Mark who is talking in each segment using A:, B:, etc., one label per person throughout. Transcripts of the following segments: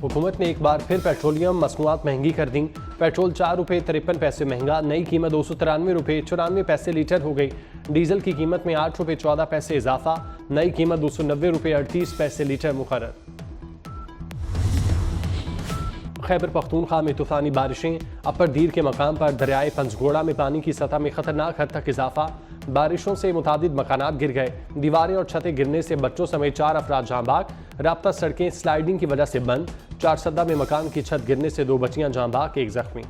A: हुकूमत ने एक बार फिर पेट्रोलियम मसनूआत महंगी कर दी। पेट्रोल 4 रुपये 53 पैसे महंगा, नई कीमत 293 रुपये 94 पैसे लीटर हो गई। डीजल की कीमत में 8 रुपये 14 पैसे इजाफा, नई कीमत 290 रुपये 38 पैसे लीटर मुकर्रर। खैबर पख्तूनख्वा में तूफानी बारिशें, अपर दीर के मकाम पर दरियाए पंजगोड़ा में पानी की सतह में खतरनाक हद तक इजाफा। बारिशों से मुतादिद मकानात गिर गए, दीवारें और छतें गिरने से बच्चों समेत 4 अफराद जाँ बाग। राब्ता सड़कें स्लाइडिंग की वजह से बंद। 4 सद्दा में मकान की छत गिरने से 2 बच्चियां जाँ बाग, 1 जख्मी।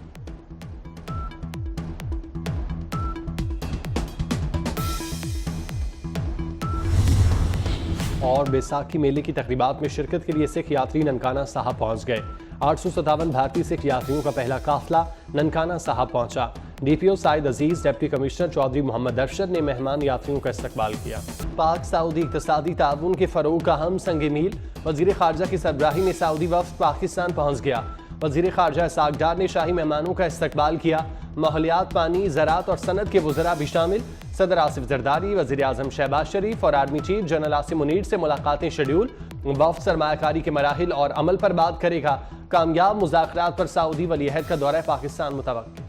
A: और बैसाखी मेले की तकरीबात में शिरकत के लिए सिख यात्री ननकाना साहब पहुंच गए। 857 भारतीय सिख यात्रियों का पहला काफिला ननकाना साहब पहुंचा। डीपीओ साइद अजीज, डिप्टी कमिश्नर चौधरी मोहम्मद अरशद ने मेहमान यात्रियों का इस्तकबाल किया। पाक सऊदी इक़्तिसादी ताउन के फ़रोग़ का हम संग मील, वज़ीर ख़ारजा की सरबराही में सऊदी वफ़द पाकिस्तान पहुंच गया। वज़ीर ख़ारजा इसहाक़ डार ने शाही मेहमानों का इस्तकबाल किया। माहौलियात, पानी, ज़राअत और सनत के वज़रा भी शामिल। सदर आसिफ ज़रदारी, वज़ीर आज़म शहबाज शरीफ और army chief general Asim Munir से मुलाकातें शेड्यूल। वफ़द सरमायाकारी के मराहिल और अमल पर बात करेगा। कामयाब मुज़ाकरात पर सऊदी वलीअहद का दौरा पाकिस्तान मुतवक्किल।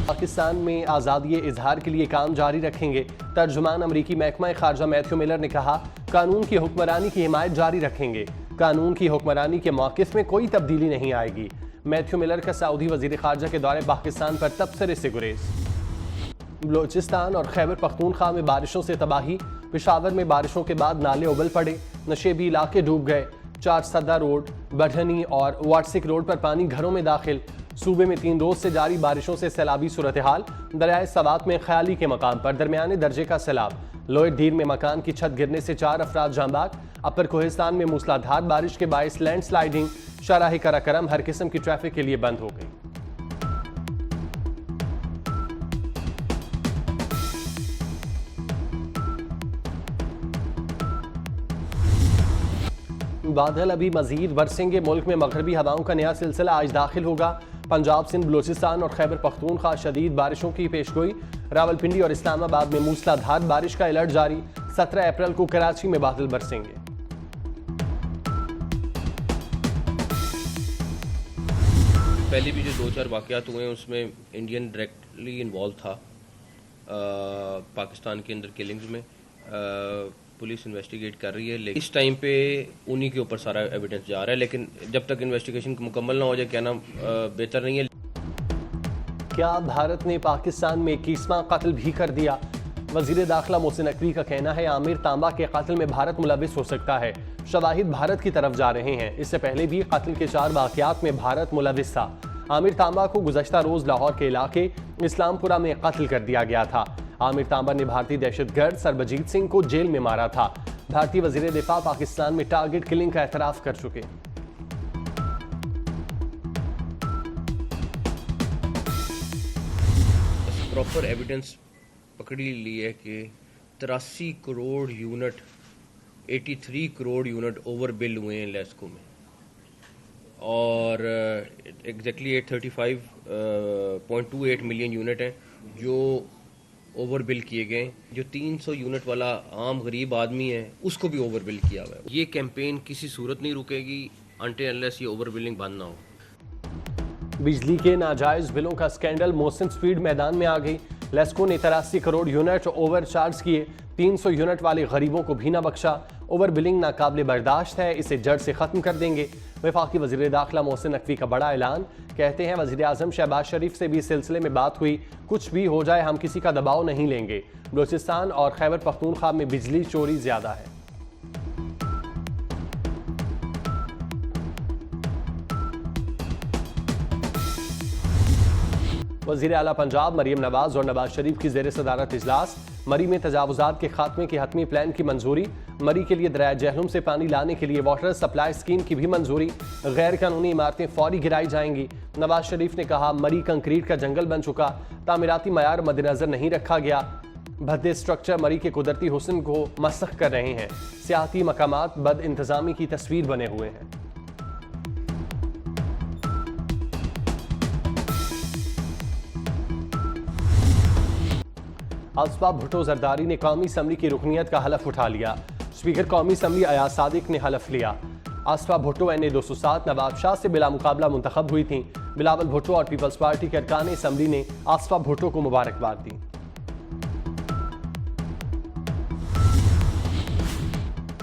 A: पाकिस्तान में आज़ादी इजहार के लिए काम जारी रखेंगे। तर्जुमान अमरीकी महकमा खारजा मैथ्यू मिलर ने कहा, कानून की हुक्मरानी की हिमायत जारी रखेंगे। कानून की हुक्मरानी के मौक़िफ़ में कोई तब्दीली नहीं आएगी। मैथ्यू मिलर का सऊदी वज़ीर ख़ारजा के दौरे पाकिस्तान पर तबसरे से गुरेज। बलोचिस्तान और खैबर पख्तूनख्वा में बारिशों से तबाही। पेशावर में बारिशों के बाद नाले उबल पड़े, नशेबी इलाके डूब गए। 4 सद्दा रोड, बढ़नी और वाटसिक रोड पर पानी घरों में दाखिल। सूबे में 3 रोज से जारी बारिशों से सैलाबी सूरत हाल। दरियाए सवात में ख्याली के मकाम पर दरमियाने दर्जे का सैलाब। लोअर डीर में मकान की छत गिरने से 4 अफराद जाँ बाग। अपर कोहिस्तान में मूसलाधार बारिश के बायस लैंड स्लाइडिंग। शाहराह कराकरम हर किस्म की ट्रैफिक के लिए बंद हो गई। बादल अभी मजीद बरसेंगे। मुल्क में मगरबी हवाओं का नया सिलसिला आज दाखिल होगा। पंजाब, सिंध, बलोचिस्तान और खैबर पख्तूनख्वा शदीद बारिशों की पेशगोई। रावलपिंडी और इस्लामाबाद में मूसलाधार बारिश का अलर्ट जारी। 17 अप्रैल को कराची में बादल बरसेंगे।
B: पहले भी जो 2-4 वाक़यात हुए हैं उसमें इंडियन डायरेक्टली इन्वॉल्व था। पाकिस्तान के अंदर किलिंग्स में पुलिस इन्वेस्टिगेट कर रही है, लेकिन इस टाइम पे उन्हीं के ऊपर सारा एविडेंस जा रहा है। लेकिन जब तक इन्वेस्टिगेशन मुकम्मल ना हो जाए कहना बेहतर नहीं है।
A: क्या भारत ने पाकिस्तान में 21वां कत्ल भी कर दिया? वजीर दाखिला मोहसिन नकवी का कहना है, आमिर तांबा के कत्ल में भारत मुलविस हो सकता है। शवाहिद भारत की तरफ जा रहे हैं। इससे पहले भी कत्ल के 4 वाक़यात में भारत मुलविस था। आमिर तांबा को गुज़श्ता रोज लाहौर के इलाके इस्लामपुरा में कत्ल कर दिया गया था। आमिर तांबा ने भारतीय दहशतगर्द सरबजीत सिंह को जेल में मारा था। भारतीय वजीर दिफा पाकिस्तान में टारगेट किलिंग का एतराफ़ कर चुके।
B: प्रॉपर एविडेंस पकड़ी ली है कि 83 crore unit 83 crore unit over bill हुए हैं लेस्को में, और एग्जैक्टली 835.28 मिलियन यूनिट हैं जो ओवर बिल किए गए। जो 300 यूनिट वाला आम गरीब आदमी है उसको भी ओवर बिल किया हुआ है। ये कैंपेन किसी सूरत नहीं रुकेगी अनटिल अनलेस ये ओवर बिलिंग बंद ना हो।
A: बिजली के नाजायज बिलों का स्कैंडल। मोहसिन स्पीड मैदान में आ गई। लेस्को ने 83 करोड़ यूनिट ओवर चार्ज किए। 300 यूनिट वाले गरीबों को भी ना बख्शा। ओवर बिलिंग नाकाबिले बर्दाश्त है, इसे जड़ से खत्म कर देंगे। वफाकी वज़ीर दाखिला मोहसिन नकवी का बड़ा ऐलान। कहते हैं, वज़ीर आज़म शहबाज शरीफ से भी इस सिलसिले में बात हुई। कुछ भी हो जाए हम किसी का दबाव नहीं लेंगे। बलोचिस्तान और खैबर पख्तूनख्वा में बिजली चोरी ज्यादा है। वज़ीर आला पंजाब मरीम नवाज और नवाज शरीफ की ज़ेर सदारत इजलास। मरी में तजावुज़ात के खात्मे के हतमी प्लान की मंजूरी। मरी के लिए दरिया जहलुम से पानी लाने के लिए वाटर सप्लाई स्कीम की भी मंजूरी। गैर कानूनी इमारतें फौरी गिराई जाएंगी। नवाज शरीफ ने कहा, मरी कंक्रीट का जंगल बन चुका, तामीराती मयार मद्देनजर नहीं रखा गया। भद्दे स्ट्रक्चर मरी के कुदरती हुस्न को मसख कर रहे हैं। सियाहती मकामात बद इंतजामी की तस्वीर बने हुए हैं। आसफा भुट्टो जरदारी ने कौमी असम्बली की रुकनीत का हलफ उठा लिया। स्पीकर कौमी असम्बली अयाज सादिक ने हलफ लिया। आसफा भुट्टो NA 207 नवाब शाह से बिला मुकाबला मुंतखब हुई थीं। बिलावल भुट्टो और पीपल्स पार्टी के अरकान असम्बली ने आसफा भुट्टो को मुबारकबाद दी।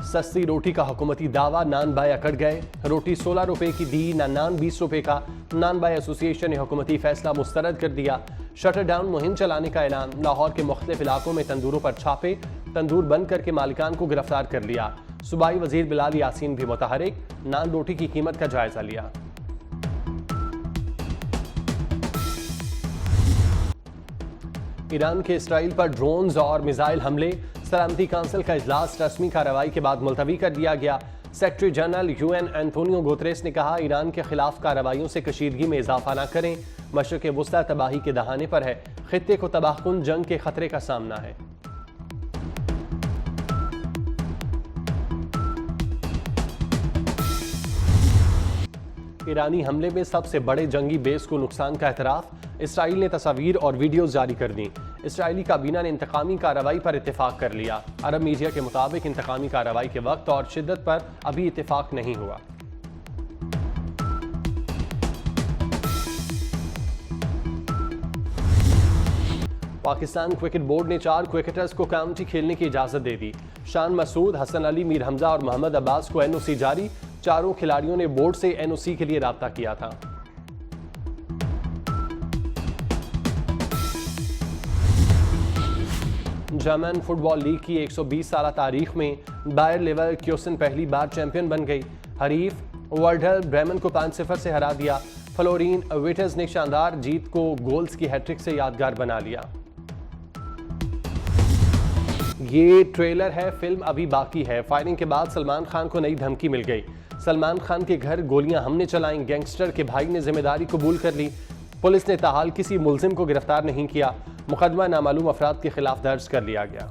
A: सस्ती रोटी का हुकूमती दावा, नान बाय अकड़ गए। रोटी 16 रुपए की दी, नान 20 रुपए का। नान बाय एसोसिएशन ने हुकूमती फैसला मुस्तरद कर दिया। शटर डाउन मुहिम चलाने का ऐलान। लाहौर के मुख्तलिफ इलाकों में तंदूरों पर छापे, तंदूर बंद करके मालिकान को गिरफ्तार कर लिया। सूबाई वजीर बिलाल यासीन भी मुतहरिक, नान रोटी की कीमत का जायजा लिया। ईरान के इसराइल पर ड्रोन्स और मिसाइल हमले। सलामती काउंसिल का इजलास रस्मी कार्रवाई के बाद मुलतवी कर दिया गया। Secretary general UN Antonio Guterres ने कहा, ईरान के खिलाफ कार्रवाइयों से कशीदगी में इजाफा न करें। मशरिक़ वुस्ता तबाही के दहाने पर है। खित्ते को तबाहकुन जंग के खतरे का सामना है। ईरानी हमले में सबसे बड़े जंगी बेस को नुकसान का एतराफ। इसराइल ने तस्वीर और वीडियोज जारी कर दी। इसराइली काबीना ने इंतकामी कार्रवाई पर इत्तेफाक कर लिया। अरब मीडिया के मुताबिक इंतकामी कार्रवाई के वक्त और शिद्दत पर अभी इत्तेफाक नहीं हुआ। पाकिस्तान क्रिकेट बोर्ड ने 4 क्रिकेटर्स को काउंटी खेलने की इजाजत दे दी। शान मसूद, हसन अली, मीर हमजा और मोहम्मद अब्बास को NOC जारी। चारों खिलाड़ियों ने बोर्ड से NOC के लिए राब्ता किया था। जर्मन फुटबॉल लीग की 120 साल तारीख में बायर लेवरक्यूसन पहली बार चैंपियन बन गई। हरीफ वर्डर ब्रेमन को 5-0 से हरा दिया। फ्लोरिन विटर्स ने शानदार जीत को गोल्स की हैट्रिक से यादगार बना लिया। ये ट्रेलर है, फिल्म अभी बाकी है। फायरिंग के बाद सलमान खान को नई धमकी मिल गई। सलमान खान के घर गोलियां हमने चलाई। गैंगस्टर के भाई ने जिम्मेदारी कबूल कर ली। पुलिस ने ताहाल किसी मुलजिम को गिरफ्तार नहीं किया। मुकदमा नामालूम अफराद के खिलाफ दर्ज कर लिया गया।